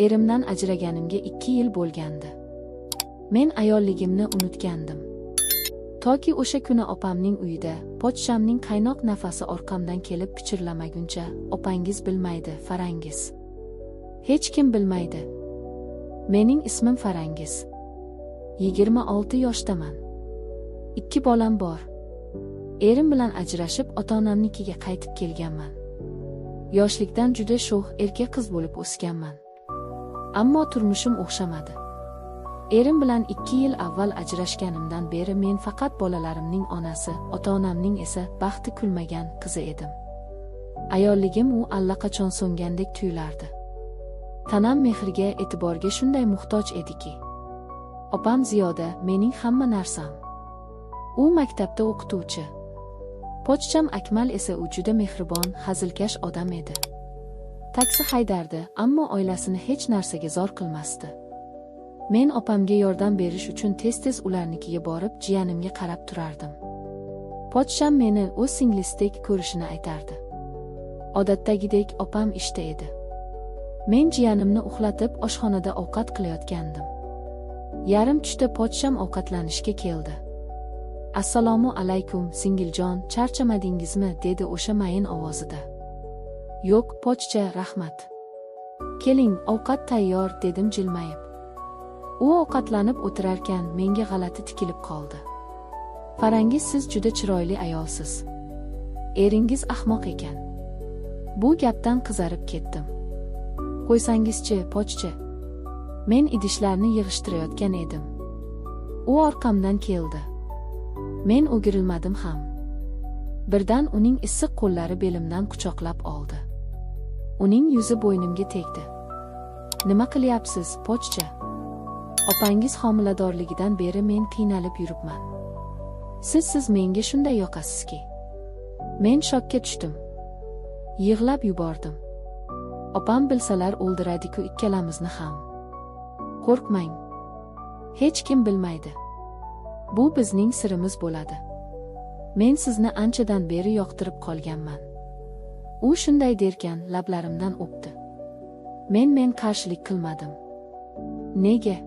Erimdan ajraganimga 2 yil bo'lgandi. Men ayolligimni unutgandim. Toki o'sha kuni opamning uyida pochshamning qaynoq nafasi orqamdan kelib pichirlamaguncha, opangiz bilmaydi, Farangiz. Hech kim bilmaydi. Mening ismim Farangiz. 26 yoshdaman. 2 bolam bor. Erim bilan ajrashib, ota-onamnikiga qaytib kelganman. Yoshlikdan juda sho'x erkak qiz bo'lib o'sganman. Ammo turmushim o'xshamadi. Erim bilan 2 yil avval ajrashganimdan beri men faqat bolalarimning onasi, ota-onamning esa baxti kulmagan qizi edim. Ayolligim u allaqachon so'ngandek tuyulardi. Tanam mehrga, e'tiborga shunday muhtoj ediki. Opam Ziyoda mening hamma narsam. U maktabda o'qituvchi. Pochcham Akmal esa u juda mehribon, hazilkash odam edi. Taksi haydardi, ammo oilasini hech narsaga zor qilmasdi. Men opamga yordam berish uchun tez-tez ularnikiga borib, jiyanimga qarab turardim. Pochcham meni o'z singlisidek ko'rishini aytardi. Odatdagidek opam ishda edi. Men jiyanimni uxlatib oshxonada ovqat qilayotgandim. Yarim tushda pochcham ovqatlanishga keldi. "Assalomu alaykum, singiljon, charchamadingizmi?" dedi o'sha mayin ovozida. "Yo'q, pochcha, rahmat. Keling, ovqat tayyor", dedim jilmayib. U ovqatlanib o'tirarkan menga g'alati tikilib qoldi. "Farangiz, siz juda chiroyli ayolsiz. Eringiz ahmoq ekan." Bu gapdan qizarib ketdim. "Qo'ysangizchi, pochcha. Men idishlarni yig'ishtirayotgan edim." U orqamdan keldi. Men o'girilmadim ham. Birdan uning issiq qo'llari belimdan quchoqlab oldi. Uning yuzi bo'ynimga tegdi. "Nima qilyapsiz, pochcha? Opangiz homiladorligidan beri men qiynalib yuribman. Siz menga shunday yoqasizki." Men shokka tushdim. Yig'lab yubordim. "Opam bilsalar o'ldiradi-ku ikkalamizni ham. Qo'rqmang. Hech kim bilmaydi. Bu bizning sirimiz bo'ladi. Men sizni anchadan beri yoqtirib qolganman." U shunday derkan lablarimdan o'pdi. Men qarshilik qilmadim. Nega?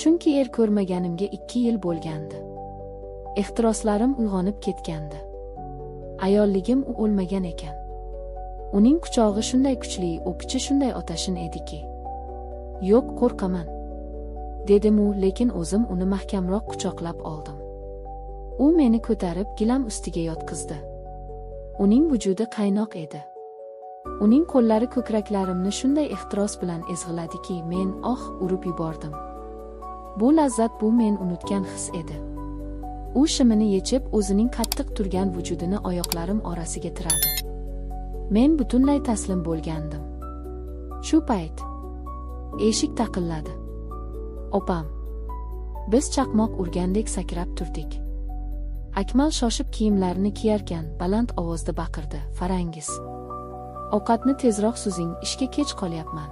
Chunki ko'rmaganimga 2 yil bo'lgandi. Ehtiroslarim uyg'onib ketgandi. Ayolligim u o'lmagan ekan. Uning quchog'i shunday kuchli, o'pichi shunday otashin ediki. "Yo'q, qo'rqaman", dedim lekin o'zim uni mahkamroq quchoqlab oldim. U meni ko'tarib gilam ustiga yotqizdi. Uning vujudi qaynoq edi. Uning qo'llari ko'kraklarimni shunday ehtiros bilan ezg'iladiki, men urib yubordim. Bu lazzat, bu men unutgan his edi. U shimini yechib, o'zining qattiq turgan vujudini oyoqlarim orasiga tiradi. Men butunlay taslim bo'lgandim. Shu payt eshik taqilladi. Opam. Biz chaqmoq urgandek sakrab turdik. Akmal shoshib kiyimlarini kiyarkan baland ovozda baqirdi: "Farangiz, ovqatni tezroq suzing, ishga kech qolyapman."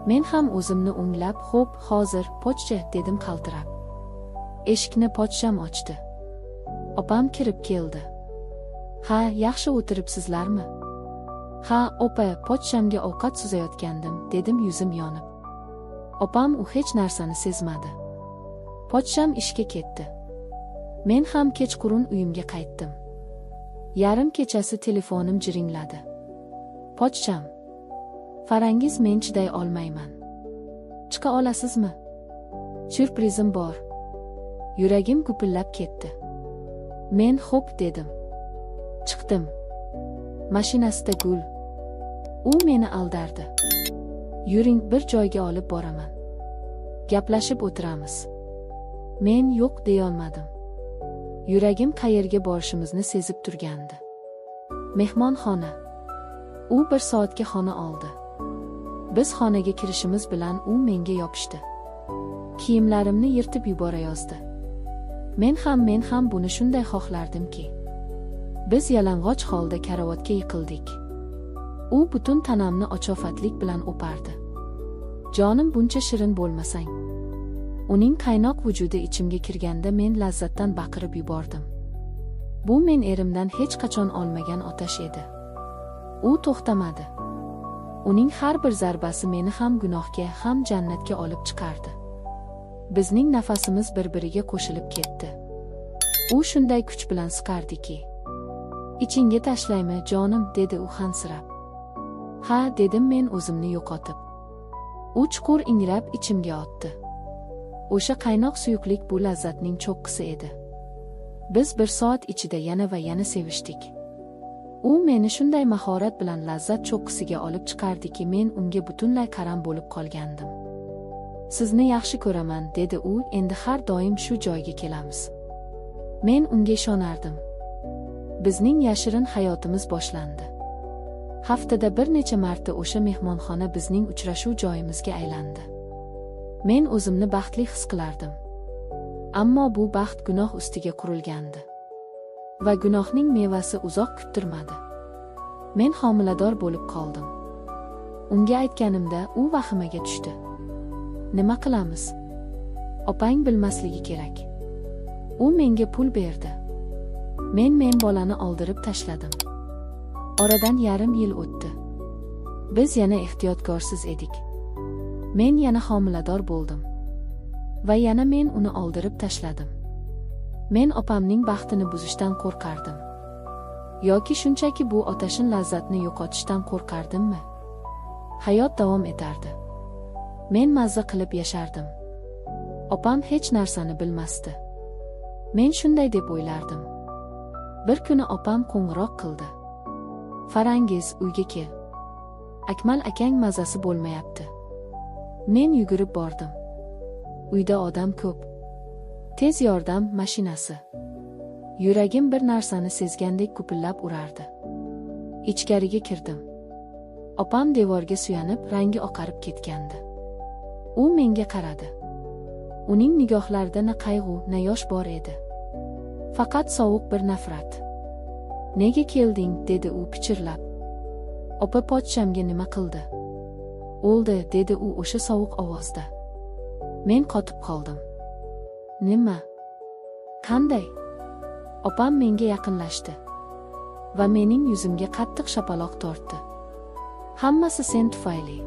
Men ham o'zimni o'nglab, "Xo'p, hozir, pochcha", dedim qaltirab. Eshikni pochcham ochdi. Opam kirib keldi. "Ha, yaxshi o'tiribsizlarmi?" "Ha, opa, pochchamga ovqat suzayotgandim", dedim yuzim yonib. Opam u hech narsani sezmadi. Pochcham ishga ketdi. Men ham kechqurun uyimga qaytdim. Yarim kechasi telefonim jiringladi. "Pochcham. Farangiz, men chiday olmayman. Chiqa olasizmi? Syurprizim bor." Yuragim gupillab ketdi. Men "Xo'p", dedim. Chiqdim. Mashinasida gul. U meni aldardi. "Yuring, bir joyga olib boraman. Gaplashib o'tiramiz." Men "Yo'q", deya olmadim. Yuragim qayerga borishimizni sezib turgandi. Mehmonxona. U 1 soatga xona oldi. Biz xonaga kirishimiz bilan u menga yopishdi. Kiyimlarimni yirtib yuborayozdi. Men ham buni shunday xohlardimki. Biz yalang'och holda karavotga yiqildik. U butun tanamni ochofatlik bilan o'pardi. "Jonim, buncha shirin bo'lmasang." Uning qaynoq vujudi ichimga kirganda men lazzatdan baqirib yubordim. Bu men erimdan hech qachon olmagan otash edi. U to'xtamadi. Uning har bir zarbasi meni ham gunohga, ham jannatga olib chiqardi. Bizning nafasimiz bir-biriga qo'shilib ketdi. U shunday kuch bilan siqardiki, "Ichingga tashlaymi, jonim?" dedi u hansirab. "Ha", dedim men o'zimni yo'qotib. U chuqur ingrab ichimga otdi. O'sha qaynoq suyuqlik bu lazzatning cho'qqisi edi. Biz 1 soat ichida yana va yana sevishdik. U meni shunday mahorat bilan lazzat cho'qqisiga olib chiqardiki, men unga butunlay qaram bo'lib qolgandim. "Sizni yaxshi ko'raman", dedi u, "endi har doim shu joyga kelamiz." Men unga ishonardim. Bizning yashirin hayotimiz boshlandi. Haftada bir necha marta o'sha mehmonxona bizning uchrashuv joyimizga aylandi. Men o'zimni baxtli his qilardim. Ammo bu baxt gunoh ustiga qurilgandi. Va gunohning mevasi uzoq kuttirmadi. Men homilador bo'lib qoldim. Unga aytganimda u vahimaga tushdi. "Nima qilamiz? Opang bilmasligi kerak." U menga pul berdi. Men bolani oldirib tashladim. Oradan yarim yil o'tdi. Biz yana ehtiyotkorsiz edik. Men yana homilador bo'ldim. Va yana men uni oldirib tashladim. Men opamning baxtini buzishdan qo'rqardim. Yoki shunchaki bu otashin lazzatni yo'qotishdan qo'rqardimmi? Hayot davom etardi. Men mazza qilib yashardim. Opam hech narsani bilmasdi. Men shunday deb o'ylardim. Bir kuni opam qo'ng'iroq qildi. "Farangiz, uyga kel. Akmal akang mazasi bo'lmayapti." Men yugurib bordim. Uyda odam ko'p. Tez yordam mashinasi. Yuragim bir narsani sezgandek gupillab urardi. Ichkariga kirdim. Opam devorga suyanib, rangi oqarib ketgandi. U menga qaradi. Uning nigohlarida na qayg'u, na yosh bor edi. Faqat sovuq bir nafrat. "Nega kelding?" dedi u pichirlab. "Opa podshamga nima qildi?" "O'ldi", dedi u o'sha sovuq ovozda. Men qotib qoldim. "Nima? Qanday?" Opam menga yaqinlashdi va mening yuzimga qattiq shapaloq tortdi. "Hammasi sen tufayli.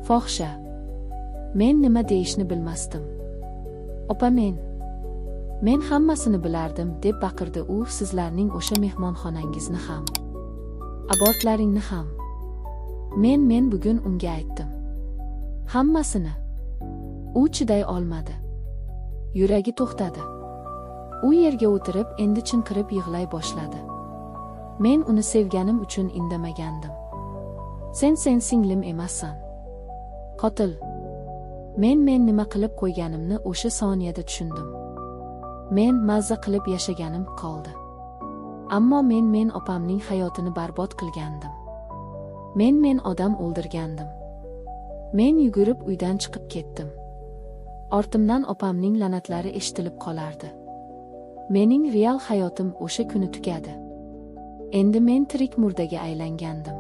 Fohisha." Men nima deyishni bilmasdim. "Opa, men hammasini bilardim", deb baqirdi u, "sizlarning o'sha mehmonxonangizni ham, abortlaringni ham." Men bugun unga aytdim. Hammasini. U chiday olmadi. Yuragi to'xtadi. U yerga o'tirib, endi chinqirib yig'lay boshladi. Men uni sevganim uchun indamagandim. Sen singlim emassan. Qotil. Men nima qilib qo'yganimni o'sha soniyada tushundim. Men mazza qilib yashaganim qoldi. Ammo men opamning hayotini barbod qilgandim. Men odam o'ldirgandim. Men yugurib uydan chiqib ketdim. Ortimdan opamning la'natlari eshitilib qolardi. Mening real hayotim o'sha kuni tugadi. Endi men tirik murdaga aylangandim.